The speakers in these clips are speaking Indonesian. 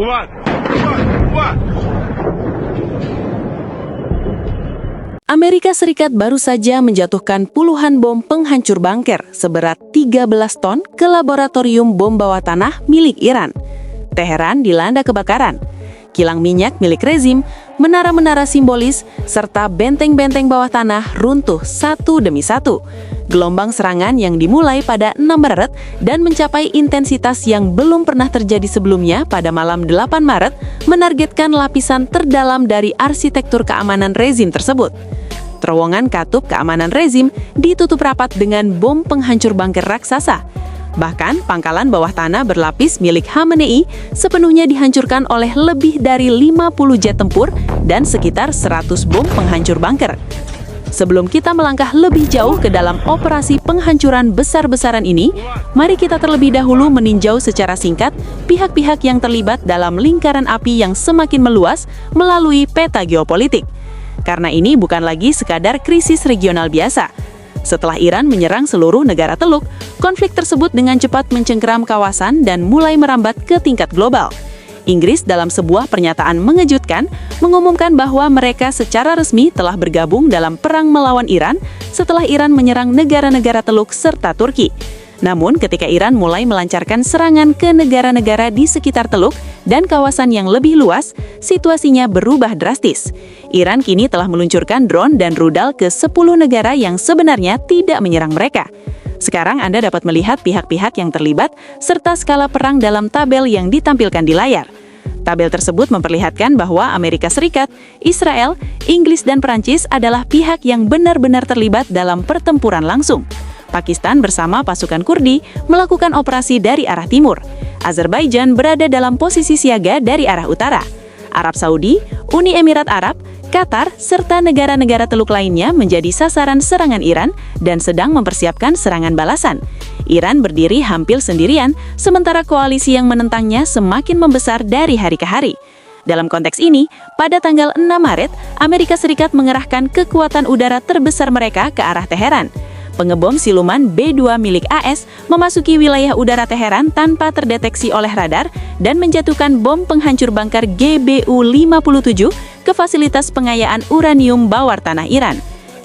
Bubar! Bubar! Bubar! Amerika Serikat baru saja menjatuhkan puluhan bom penghancur bunker seberat 13 ton ke laboratorium bom bawah tanah milik Iran. Teheran dilanda kebakaran. Kilang minyak milik rezim, menara-menara simbolis, serta benteng-benteng bawah tanah runtuh satu demi satu. Gelombang serangan yang dimulai pada 6 Maret dan mencapai intensitas yang belum pernah terjadi sebelumnya pada malam 8 Maret menargetkan lapisan terdalam dari arsitektur keamanan rezim tersebut. Terowongan katup keamanan rezim ditutup rapat dengan bom penghancur bunker raksasa. Bahkan, pangkalan bawah tanah berlapis milik Khamenei sepenuhnya dihancurkan oleh lebih dari 50 jet tempur dan sekitar 100 bom penghancur bunker. Sebelum kita melangkah lebih jauh ke dalam operasi penghancuran besar-besaran ini, mari kita terlebih dahulu meninjau secara singkat pihak-pihak yang terlibat dalam lingkaran api yang semakin meluas melalui peta geopolitik. Karena ini bukan lagi sekadar krisis regional biasa. Setelah Iran menyerang seluruh negara Teluk, konflik tersebut dengan cepat mencengkeram kawasan dan mulai merambat ke tingkat global. Inggris dalam sebuah pernyataan mengejutkan mengumumkan bahwa mereka secara resmi telah bergabung dalam perang melawan Iran setelah Iran menyerang negara-negara Teluk serta Turki. Namun, ketika Iran mulai melancarkan serangan ke negara-negara di sekitar Teluk dan kawasan yang lebih luas, situasinya berubah drastis. Iran kini telah meluncurkan drone dan rudal ke 10 negara yang sebenarnya tidak menyerang mereka. Sekarang Anda dapat melihat pihak-pihak yang terlibat serta skala perang dalam tabel yang ditampilkan di layar. Tabel tersebut memperlihatkan bahwa Amerika Serikat, Israel, Inggris, dan Perancis adalah pihak yang benar-benar terlibat dalam pertempuran langsung. Pakistan bersama pasukan Kurdi melakukan operasi dari arah timur. Azerbaijan berada dalam posisi siaga dari arah utara. Arab Saudi, Uni Emirat Arab, Qatar, serta negara-negara Teluk lainnya menjadi sasaran serangan Iran dan sedang mempersiapkan serangan balasan. Iran berdiri hampir sendirian, sementara koalisi yang menentangnya semakin membesar dari hari ke hari. Dalam konteks ini, pada tanggal 6 Maret, Amerika Serikat mengerahkan kekuatan udara terbesar mereka ke arah Teheran. Pengebom siluman B-2 milik AS memasuki wilayah udara Teheran tanpa terdeteksi oleh radar dan menjatuhkan bom penghancur bunker GBU-57 ke fasilitas pengayaan uranium bawah tanah Iran.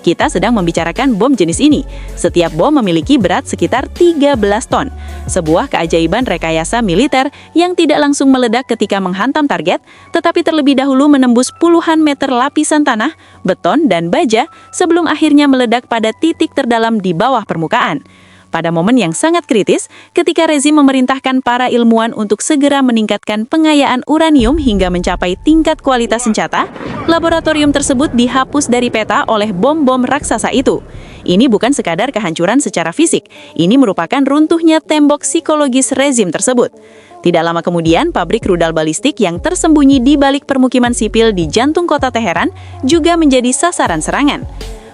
Kita sedang membicarakan bom jenis ini. Setiap bom memiliki berat sekitar 13 ton. Sebuah keajaiban rekayasa militer yang tidak langsung meledak ketika menghantam target, tetapi terlebih dahulu menembus puluhan meter lapisan tanah, beton, dan baja sebelum akhirnya meledak pada titik terdalam di bawah permukaan. Pada momen yang sangat kritis, ketika rezim memerintahkan para ilmuwan untuk segera meningkatkan pengayaan uranium hingga mencapai tingkat kualitas senjata, laboratorium tersebut dihapus dari peta oleh bom-bom raksasa itu. Ini bukan sekadar kehancuran secara fisik, ini merupakan runtuhnya tembok psikologis rezim tersebut. Tidak lama kemudian, pabrik rudal balistik yang tersembunyi di balik permukiman sipil di jantung kota Teheran juga menjadi sasaran serangan.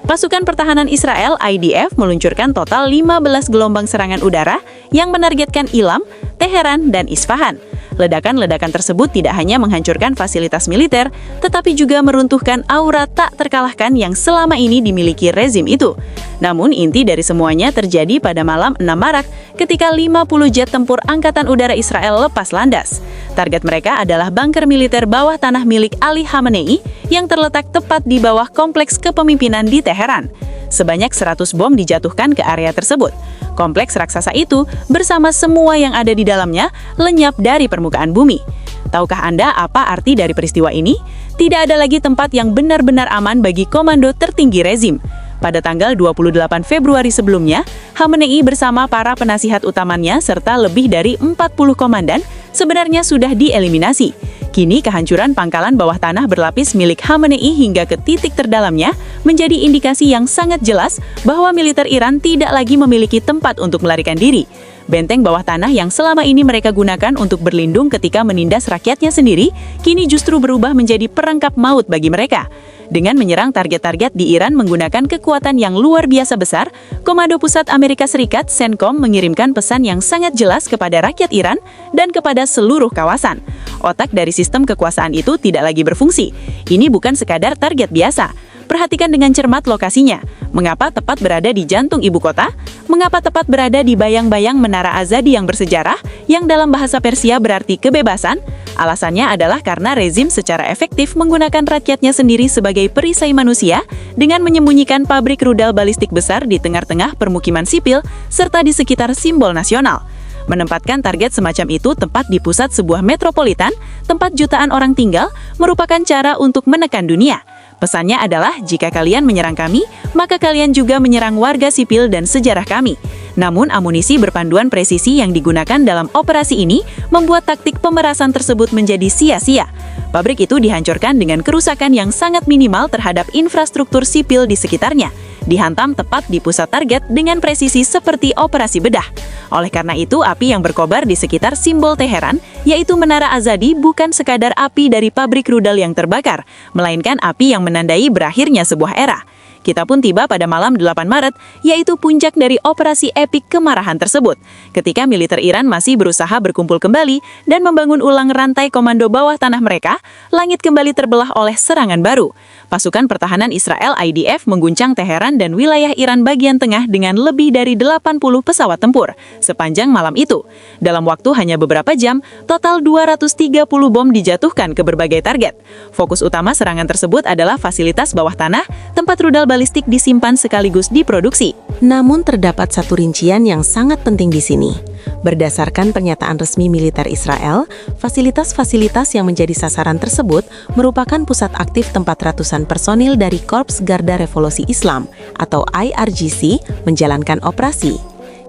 Pasukan pertahanan Israel IDF meluncurkan total 15 gelombang serangan udara yang menargetkan Ilam, Teheran, dan Isfahan. Ledakan-ledakan tersebut tidak hanya menghancurkan fasilitas militer, tetapi juga meruntuhkan aura tak terkalahkan yang selama ini dimiliki rezim itu. Namun inti dari semuanya terjadi pada malam 6 Maret ketika 50 jet tempur Angkatan Udara Israel lepas landas. Target mereka adalah bunker militer bawah tanah milik Ali Khamenei yang terletak tepat di bawah kompleks kepemimpinan di Teheran. Sebanyak 100 bom dijatuhkan ke area tersebut. Kompleks raksasa itu bersama semua yang ada di dalamnya lenyap dari permukaan bumi. Tahukah Anda apa arti dari peristiwa ini? Tidak ada lagi tempat yang benar-benar aman bagi komando tertinggi rezim. Pada tanggal 28 Februari sebelumnya, Khamenei bersama para penasihat utamanya serta lebih dari 40 komandan sebenarnya sudah dieliminasi. Kini kehancuran pangkalan bawah tanah berlapis milik Khamenei hingga ke titik terdalamnya menjadi indikasi yang sangat jelas bahwa militer Iran tidak lagi memiliki tempat untuk melarikan diri. Benteng bawah tanah yang selama ini mereka gunakan untuk berlindung ketika menindas rakyatnya sendiri, kini justru berubah menjadi perangkap maut bagi mereka. Dengan menyerang target-target di Iran menggunakan kekuatan yang luar biasa besar, Komando Pusat Amerika Serikat CENTCOM mengirimkan pesan yang sangat jelas kepada rakyat Iran dan kepada seluruh kawasan. Otak dari sistem kekuasaan itu tidak lagi berfungsi. Ini bukan sekadar target biasa. Perhatikan dengan cermat lokasinya. Mengapa tepat berada di jantung ibu kota? Mengapa tepat berada di bayang-bayang Menara Azadi yang bersejarah, yang dalam bahasa Persia berarti kebebasan? Alasannya adalah karena rezim secara efektif menggunakan rakyatnya sendiri sebagai perisai manusia dengan menyembunyikan pabrik rudal balistik besar di tengah-tengah permukiman sipil serta di sekitar simbol nasional. Menempatkan target semacam itu tepat di pusat sebuah metropolitan, tempat jutaan orang tinggal, merupakan cara untuk menekan dunia. Pesannya adalah, jika kalian menyerang kami, maka kalian juga menyerang warga sipil dan sejarah kami. Namun, amunisi berpanduan presisi yang digunakan dalam operasi ini membuat taktik pemerasan tersebut menjadi sia-sia. Pabrik itu dihancurkan dengan kerusakan yang sangat minimal terhadap infrastruktur sipil di sekitarnya, dihantam tepat di pusat target dengan presisi seperti operasi bedah. Oleh karena itu, api yang berkobar di sekitar simbol Teheran, yaitu Menara Azadi, bukan sekadar api dari pabrik rudal yang terbakar, melainkan api yang menandai berakhirnya sebuah era. Kita pun tiba pada malam 8 Maret, yaitu puncak dari operasi epik kemarahan tersebut, ketika militer Iran masih berusaha berkumpul kembali dan membangun ulang rantai komando bawah tanah mereka, langit kembali terbelah oleh serangan baru. Pasukan pertahanan Israel IDF mengguncang Teheran dan wilayah Iran bagian tengah dengan lebih dari 80 pesawat tempur sepanjang malam itu. Dalam waktu hanya beberapa jam, total 230 bom dijatuhkan ke berbagai target. Fokus utama serangan tersebut adalah fasilitas bawah tanah, tempat rudal balistik disimpan sekaligus diproduksi. Namun terdapat satu rincian yang sangat penting di sini. Berdasarkan pernyataan resmi militer Israel, fasilitas-fasilitas yang menjadi sasaran tersebut merupakan pusat aktif tempat ratusan personil dari Korps Garda Revolusi Islam atau IRGC menjalankan operasi.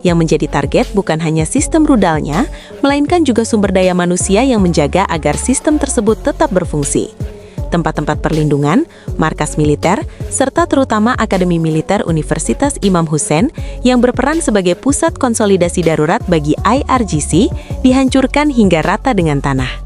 Yang menjadi target bukan hanya sistem rudalnya, melainkan juga sumber daya manusia yang menjaga agar sistem tersebut tetap berfungsi. Tempat-tempat perlindungan, markas militer, serta terutama Akademi Militer Universitas Imam Hussein yang berperan sebagai pusat konsolidasi darurat bagi IRGC dihancurkan hingga rata dengan tanah.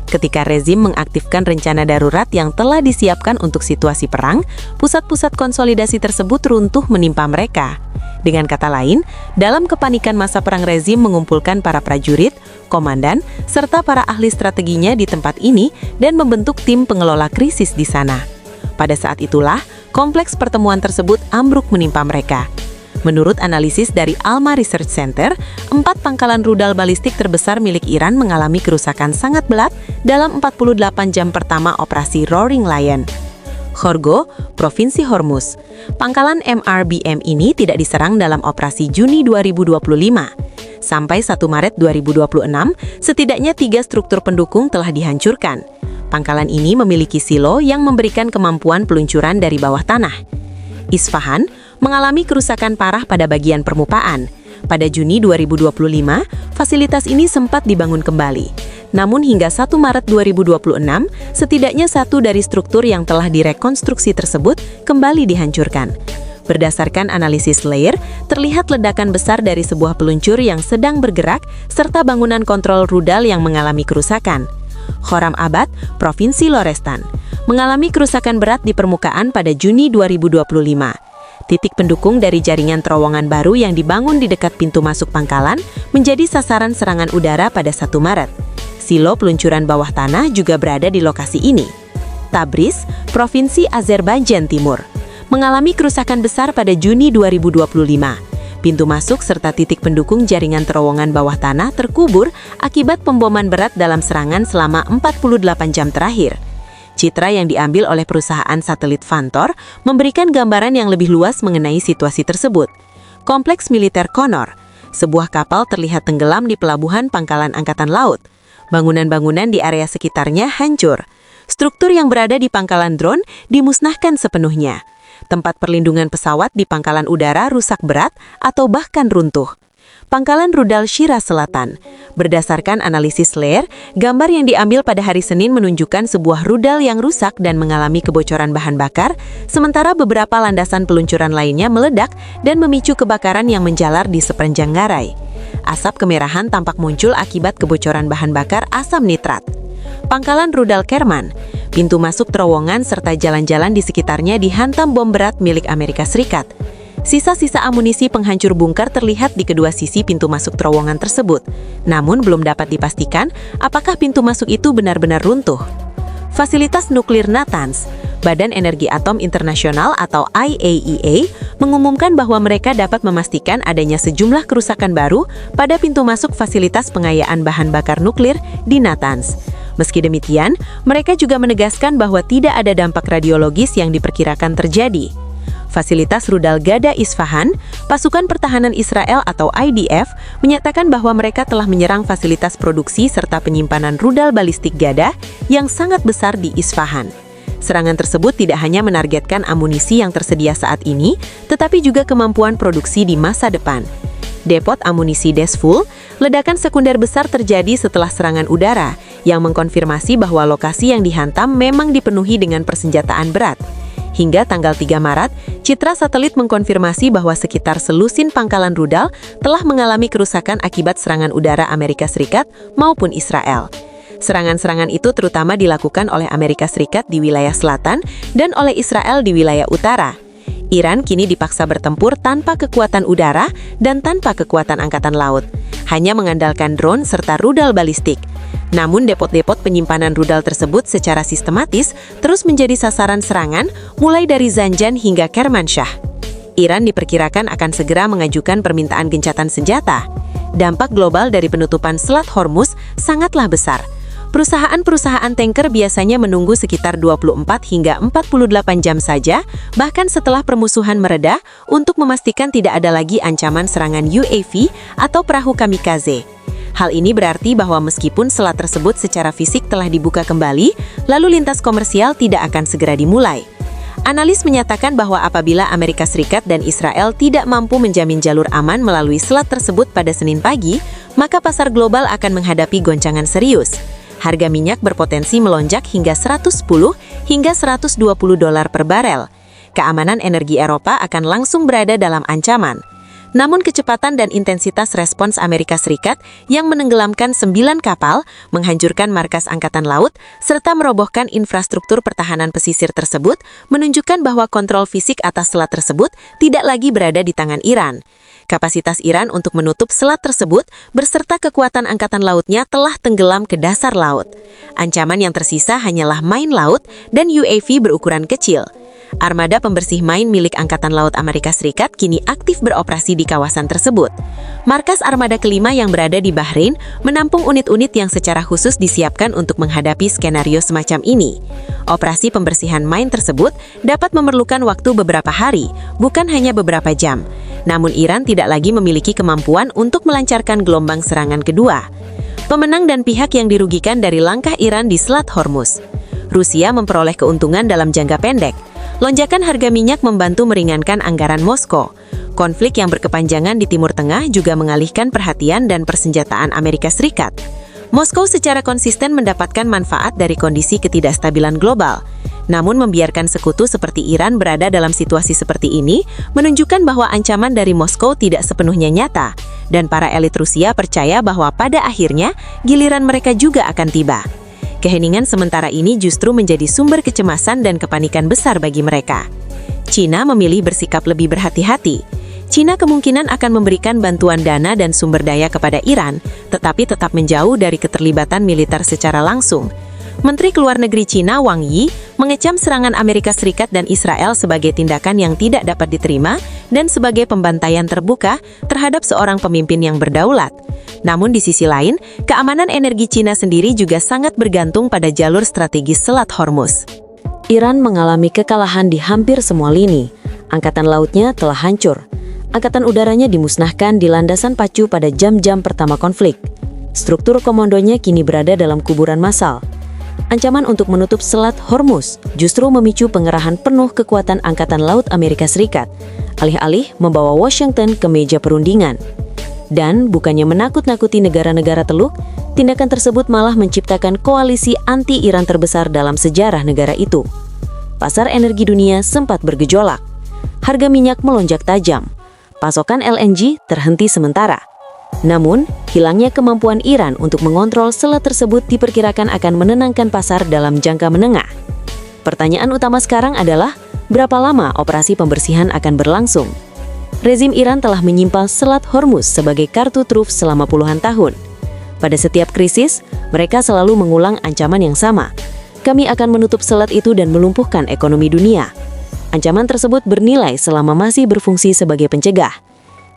Ketika rezim mengaktifkan rencana darurat yang telah disiapkan untuk situasi perang, pusat-pusat konsolidasi tersebut runtuh menimpa mereka. Dengan kata lain, dalam kepanikan masa perang rezim mengumpulkan para prajurit, komandan, serta para ahli strateginya di tempat ini dan membentuk tim pengelola krisis di sana. Pada saat itulah, kompleks pertemuan tersebut ambruk menimpa mereka. Menurut analisis dari Alma Research Center, 4 pangkalan rudal balistik terbesar milik Iran mengalami kerusakan sangat berat dalam 48 jam pertama operasi Roaring Lion. Khorgo, Provinsi Hormuz. Pangkalan MRBM ini tidak diserang dalam operasi Juni 2025. Sampai 1 Maret 2026, setidaknya 3 struktur pendukung telah dihancurkan. Pangkalan ini memiliki silo yang memberikan kemampuan peluncuran dari bawah tanah. Isfahan mengalami kerusakan parah pada bagian permukaan. Pada Juni 2025, fasilitas ini sempat dibangun kembali. Namun hingga 1 Maret 2026, setidaknya 1 dari struktur yang telah direkonstruksi tersebut kembali dihancurkan. Berdasarkan analisis layer, terlihat ledakan besar dari sebuah peluncur yang sedang bergerak serta bangunan kontrol rudal yang mengalami kerusakan. Khorram Abad, Provinsi Lorestan, mengalami kerusakan berat di permukaan pada Juni 2025. Titik pendukung dari jaringan terowongan baru yang dibangun di dekat pintu masuk pangkalan menjadi sasaran serangan udara pada 1 Maret. Silo peluncuran bawah tanah juga berada di lokasi ini. Tabriz, Provinsi Azerbaijan Timur, mengalami kerusakan besar pada Juni 2025. Pintu masuk serta titik pendukung jaringan terowongan bawah tanah terkubur akibat pemboman berat dalam serangan selama 48 jam terakhir. Citra yang diambil oleh perusahaan satelit Vantor memberikan gambaran yang lebih luas mengenai situasi tersebut. Kompleks militer Konor, sebuah kapal terlihat tenggelam di pelabuhan Pangkalan Angkatan Laut. Bangunan-bangunan di area sekitarnya hancur. Struktur yang berada di pangkalan drone dimusnahkan sepenuhnya. Tempat perlindungan pesawat di pangkalan udara rusak berat atau bahkan runtuh. Pangkalan rudal Shira Selatan. Berdasarkan analisis layer, gambar yang diambil pada hari Senin menunjukkan sebuah rudal yang rusak dan mengalami kebocoran bahan bakar, sementara beberapa landasan peluncuran lainnya meledak dan memicu kebakaran yang menjalar di sepanjang ngarai. Asap kemerahan tampak muncul akibat kebocoran bahan bakar asam nitrat. Pangkalan rudal Kerman, pintu masuk terowongan serta jalan-jalan di sekitarnya dihantam bom berat milik Amerika Serikat. Sisa-sisa amunisi penghancur bungkar terlihat di kedua sisi pintu masuk terowongan tersebut, namun belum dapat dipastikan apakah pintu masuk itu benar-benar runtuh. Fasilitas nuklir Natanz, Badan Energi Atom Internasional atau IAEA, mengumumkan bahwa mereka dapat memastikan adanya sejumlah kerusakan baru pada pintu masuk fasilitas pengayaan bahan bakar nuklir di Natanz. Meski demikian, mereka juga menegaskan bahwa tidak ada dampak radiologis yang diperkirakan terjadi. Fasilitas rudal Gada Isfahan, pasukan pertahanan Israel atau IDF, menyatakan bahwa mereka telah menyerang fasilitas produksi serta penyimpanan rudal balistik Gada yang sangat besar di Isfahan. Serangan tersebut tidak hanya menargetkan amunisi yang tersedia saat ini, tetapi juga kemampuan produksi di masa depan. Depot amunisi Desful, ledakan sekunder besar terjadi setelah serangan udara, yang mengkonfirmasi bahwa lokasi yang dihantam memang dipenuhi dengan persenjataan berat. Hingga tanggal 3 Maret, citra satelit mengkonfirmasi bahwa sekitar selusin pangkalan rudal telah mengalami kerusakan akibat serangan udara Amerika Serikat maupun Israel. Serangan-serangan itu terutama dilakukan oleh Amerika Serikat di wilayah selatan dan oleh Israel di wilayah utara. Iran kini dipaksa bertempur tanpa kekuatan udara dan tanpa kekuatan angkatan laut, hanya mengandalkan drone serta rudal balistik. Namun depot-depot penyimpanan rudal tersebut secara sistematis terus menjadi sasaran serangan mulai dari Zanjan hingga Kermanshah. Iran diperkirakan akan segera mengajukan permintaan gencatan senjata. Dampak global dari penutupan Selat Hormuz sangatlah besar. Perusahaan-perusahaan tanker biasanya menunggu sekitar 24 hingga 48 jam saja, bahkan setelah permusuhan mereda, untuk memastikan tidak ada lagi ancaman serangan UAV atau perahu kamikaze. Hal ini berarti bahwa meskipun selat tersebut secara fisik telah dibuka kembali, lalu lintas komersial tidak akan segera dimulai. Analis menyatakan bahwa apabila Amerika Serikat dan Israel tidak mampu menjamin jalur aman melalui selat tersebut pada Senin pagi, maka pasar global akan menghadapi goncangan serius. Harga minyak berpotensi melonjak hingga 110 hingga 120 dolar per barel. Keamanan energi Eropa akan langsung berada dalam ancaman. Namun kecepatan dan intensitas respons Amerika Serikat yang menenggelamkan 9 kapal, menghancurkan markas Angkatan Laut, serta merobohkan infrastruktur pertahanan pesisir tersebut, menunjukkan bahwa kontrol fisik atas selat tersebut tidak lagi berada di tangan Iran. Kapasitas Iran untuk menutup selat tersebut beserta kekuatan angkatan lautnya telah tenggelam ke dasar laut. Ancaman yang tersisa hanyalah main laut dan UAV berukuran kecil. Armada pembersih main milik Angkatan Laut Amerika Serikat kini aktif beroperasi di kawasan tersebut. Markas armada kelima yang berada di Bahrain menampung unit-unit yang secara khusus disiapkan untuk menghadapi skenario semacam ini. Operasi pembersihan main tersebut dapat memerlukan waktu beberapa hari, bukan hanya beberapa jam. Namun Iran tidak lagi memiliki kemampuan untuk melancarkan gelombang serangan kedua. Pemenang dan pihak yang dirugikan dari langkah Iran di Selat Hormuz. Rusia memperoleh keuntungan dalam jangka pendek. Lonjakan harga minyak membantu meringankan anggaran Moskow. Konflik yang berkepanjangan di Timur Tengah juga mengalihkan perhatian dan persenjataan Amerika Serikat. Moskow secara konsisten mendapatkan manfaat dari kondisi ketidakstabilan global. Namun membiarkan sekutu seperti Iran berada dalam situasi seperti ini menunjukkan bahwa ancaman dari Moskow tidak sepenuhnya nyata, dan para elit Rusia percaya bahwa pada akhirnya giliran mereka juga akan tiba. Keheningan sementara ini justru menjadi sumber kecemasan dan kepanikan besar bagi mereka. China memilih bersikap lebih berhati-hati. China kemungkinan akan memberikan bantuan dana dan sumber daya kepada Iran, tetapi tetap menjauh dari keterlibatan militer secara langsung. Menteri Luar Negeri China Wang Yi mengecam serangan Amerika Serikat dan Israel sebagai tindakan yang tidak dapat diterima dan sebagai pembantaian terbuka terhadap seorang pemimpin yang berdaulat. Namun di sisi lain, keamanan energi China sendiri juga sangat bergantung pada jalur strategis Selat Hormuz. Iran mengalami kekalahan di hampir semua lini. Angkatan lautnya telah hancur. Angkatan udaranya dimusnahkan di landasan pacu pada jam-jam pertama konflik. Struktur komandonya kini berada dalam kuburan massal. Ancaman untuk menutup Selat Hormuz justru memicu pengerahan penuh kekuatan Angkatan Laut Amerika Serikat, alih-alih membawa Washington ke meja perundingan. Dan bukannya menakut-nakuti negara-negara Teluk, tindakan tersebut malah menciptakan koalisi anti-Iran terbesar dalam sejarah negara itu. Pasar energi dunia sempat bergejolak. Harga minyak melonjak tajam. Pasokan LNG terhenti sementara. Namun, hilangnya kemampuan Iran untuk mengontrol selat tersebut diperkirakan akan menenangkan pasar dalam jangka menengah. Pertanyaan utama sekarang adalah, berapa lama operasi pembersihan akan berlangsung? Rezim Iran telah menyimpan Selat Hormuz sebagai kartu truf selama puluhan tahun. Pada setiap krisis, mereka selalu mengulang ancaman yang sama. Kami akan menutup selat itu dan melumpuhkan ekonomi dunia. Ancaman tersebut bernilai selama masih berfungsi sebagai pencegah.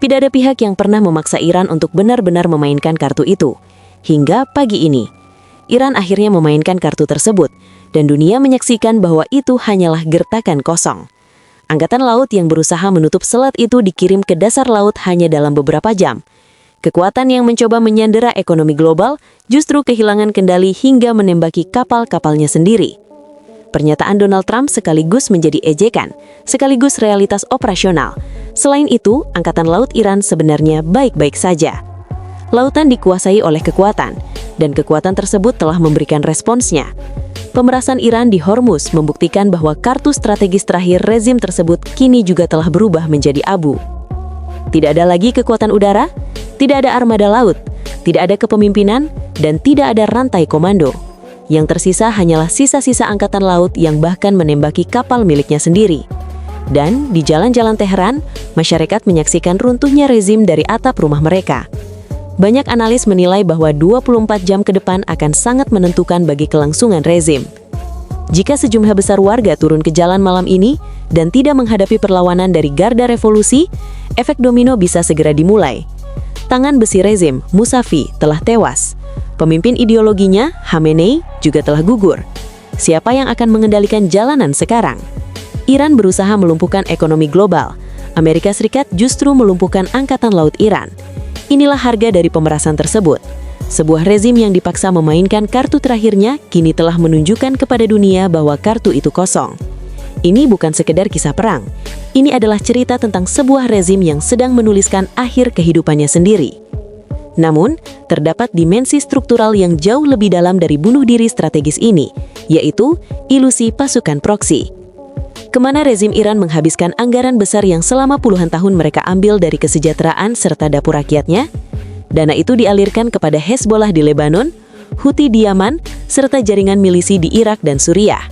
Tidak ada pihak yang pernah memaksa Iran untuk benar-benar memainkan kartu itu. Hingga pagi ini, Iran akhirnya memainkan kartu tersebut, dan dunia menyaksikan bahwa itu hanyalah gertakan kosong. Angkatan laut yang berusaha menutup selat itu dikirim ke dasar laut hanya dalam beberapa jam. Kekuatan yang mencoba menyandera ekonomi global justru kehilangan kendali hingga menembaki kapal-kapalnya sendiri. Pernyataan Donald Trump sekaligus menjadi ejekan, sekaligus realitas operasional. Selain itu, Angkatan Laut Iran sebenarnya baik-baik saja. Lautan dikuasai oleh kekuatan, dan kekuatan tersebut telah memberikan responsnya. Pemerasan Iran di Hormuz membuktikan bahwa kartu strategis terakhir rezim tersebut kini juga telah berubah menjadi abu. Tidak ada lagi kekuatan udara, tidak ada armada laut, tidak ada kepemimpinan, dan tidak ada rantai komando. Yang tersisa hanyalah sisa-sisa angkatan laut yang bahkan menembaki kapal miliknya sendiri. Dan di jalan-jalan Teheran, masyarakat menyaksikan runtuhnya rezim dari atap rumah mereka. Banyak analis menilai bahwa 24 jam ke depan akan sangat menentukan bagi kelangsungan rezim. Jika sejumlah besar warga turun ke jalan malam ini dan tidak menghadapi perlawanan dari garda revolusi, efek domino bisa segera dimulai. Tangan besi rezim, Musavi, telah tewas. Pemimpin ideologinya, Khamenei, juga telah gugur. Siapa yang akan mengendalikan jalanan sekarang? Iran berusaha melumpuhkan ekonomi global. Amerika Serikat justru melumpuhkan angkatan laut Iran. Inilah harga dari pemerasan tersebut. Sebuah rezim yang dipaksa memainkan kartu terakhirnya kini telah menunjukkan kepada dunia bahwa kartu itu kosong. Ini bukan sekedar kisah perang. Ini adalah cerita tentang sebuah rezim yang sedang menuliskan akhir kehidupannya sendiri. Namun, terdapat dimensi struktural yang jauh lebih dalam dari bunuh diri strategis ini, yaitu ilusi pasukan proksi. Kemana rezim Iran menghabiskan anggaran besar yang selama puluhan tahun mereka ambil dari kesejahteraan serta dapur rakyatnya? Dana itu dialirkan kepada Hezbollah di Lebanon, Houthi di Yaman, serta jaringan milisi di Irak dan Suriah.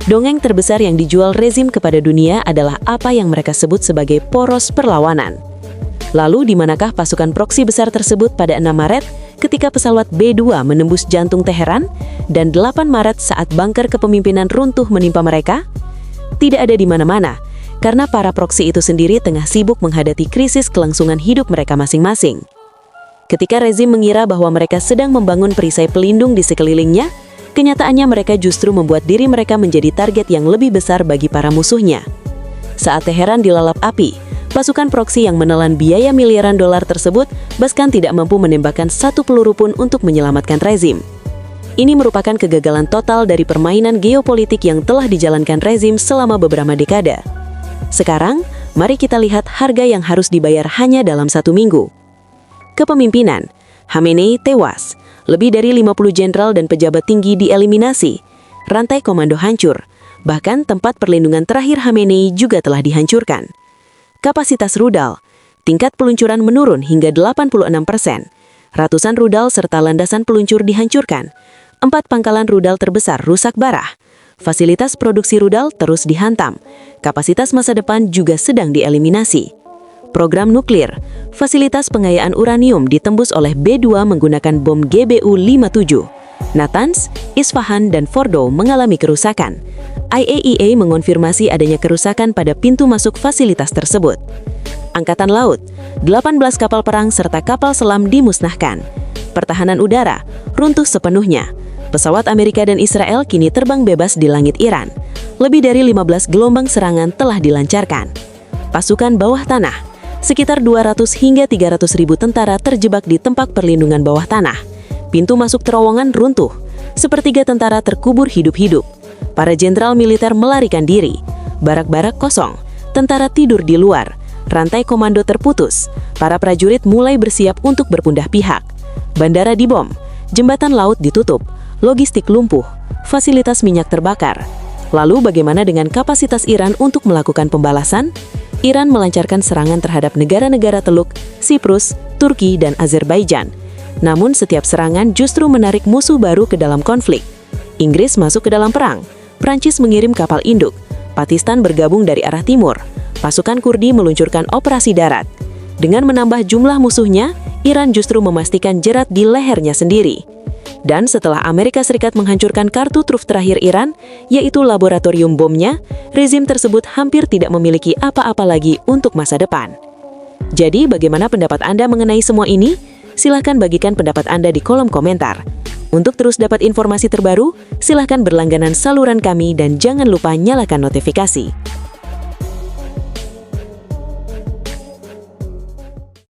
Dongeng terbesar yang dijual rezim kepada dunia adalah apa yang mereka sebut sebagai poros perlawanan. Lalu di manakah pasukan proksi besar tersebut pada 6 Maret ketika pesawat B-2 menembus jantung Teheran dan 8 Maret saat bunker kepemimpinan runtuh menimpa mereka? Tidak ada di mana-mana, karena para proksi itu sendiri tengah sibuk menghadapi krisis kelangsungan hidup mereka masing-masing. Ketika rezim mengira bahwa mereka sedang membangun perisai pelindung di sekelilingnya, kenyataannya mereka justru membuat diri mereka menjadi target yang lebih besar bagi para musuhnya. Saat Teheran dilalap api, pasukan proksi yang menelan biaya miliaran dolar tersebut bahkan tidak mampu menembakkan satu peluru pun untuk menyelamatkan rezim. Ini merupakan kegagalan total dari permainan geopolitik yang telah dijalankan rezim selama beberapa dekade. Sekarang, mari kita lihat harga yang harus dibayar hanya dalam 1 minggu. Kepemimpinan, Khamenei tewas, lebih dari 50 jenderal dan pejabat tinggi dieliminasi, rantai komando hancur, bahkan tempat perlindungan terakhir Khamenei juga telah dihancurkan. Kapasitas rudal, tingkat peluncuran menurun hingga 86%, ratusan rudal serta landasan peluncur dihancurkan, 4 pangkalan rudal terbesar rusak parah. Fasilitas produksi rudal terus dihantam. Kapasitas masa depan juga sedang dieliminasi. Program nuklir, fasilitas pengayaan uranium ditembus oleh B-2 menggunakan bom GBU-57. Natanz, Isfahan, dan Fordow mengalami kerusakan. IAEA mengonfirmasi adanya kerusakan pada pintu masuk fasilitas tersebut. Angkatan Laut, 18 kapal perang serta kapal selam dimusnahkan. Pertahanan udara, runtuh sepenuhnya. Pesawat Amerika dan Israel kini terbang bebas di langit Iran. Lebih dari 15 gelombang serangan telah dilancarkan. Pasukan bawah tanah, sekitar 200 hingga 300 ribu tentara terjebak di tempat perlindungan bawah tanah. Pintu masuk terowongan runtuh, sepertiga tentara terkubur hidup-hidup. Para jenderal militer melarikan diri, barak-barak kosong, tentara tidur di luar, rantai komando terputus, para prajurit mulai bersiap untuk berpindah pihak. Bandara dibom, jembatan laut ditutup, logistik lumpuh, fasilitas minyak terbakar. Lalu bagaimana dengan kapasitas Iran untuk melakukan pembalasan? Iran melancarkan serangan terhadap negara-negara Teluk, Siprus, Turki, dan Azerbaijan. Namun setiap serangan justru menarik musuh baru ke dalam konflik. Inggris masuk ke dalam perang, Prancis mengirim kapal induk, Pakistan bergabung dari arah timur, pasukan Kurdi meluncurkan operasi darat. Dengan menambah jumlah musuhnya, Iran justru memastikan jerat di lehernya sendiri. Dan setelah Amerika Serikat menghancurkan kartu truf terakhir Iran, yaitu laboratorium bomnya, rezim tersebut hampir tidak memiliki apa-apa lagi untuk masa depan. Jadi, bagaimana pendapat Anda mengenai semua ini? Silahkan bagikan pendapat Anda di kolom komentar. Untuk terus dapat informasi terbaru, silahkan berlangganan saluran kami dan jangan lupa nyalakan notifikasi.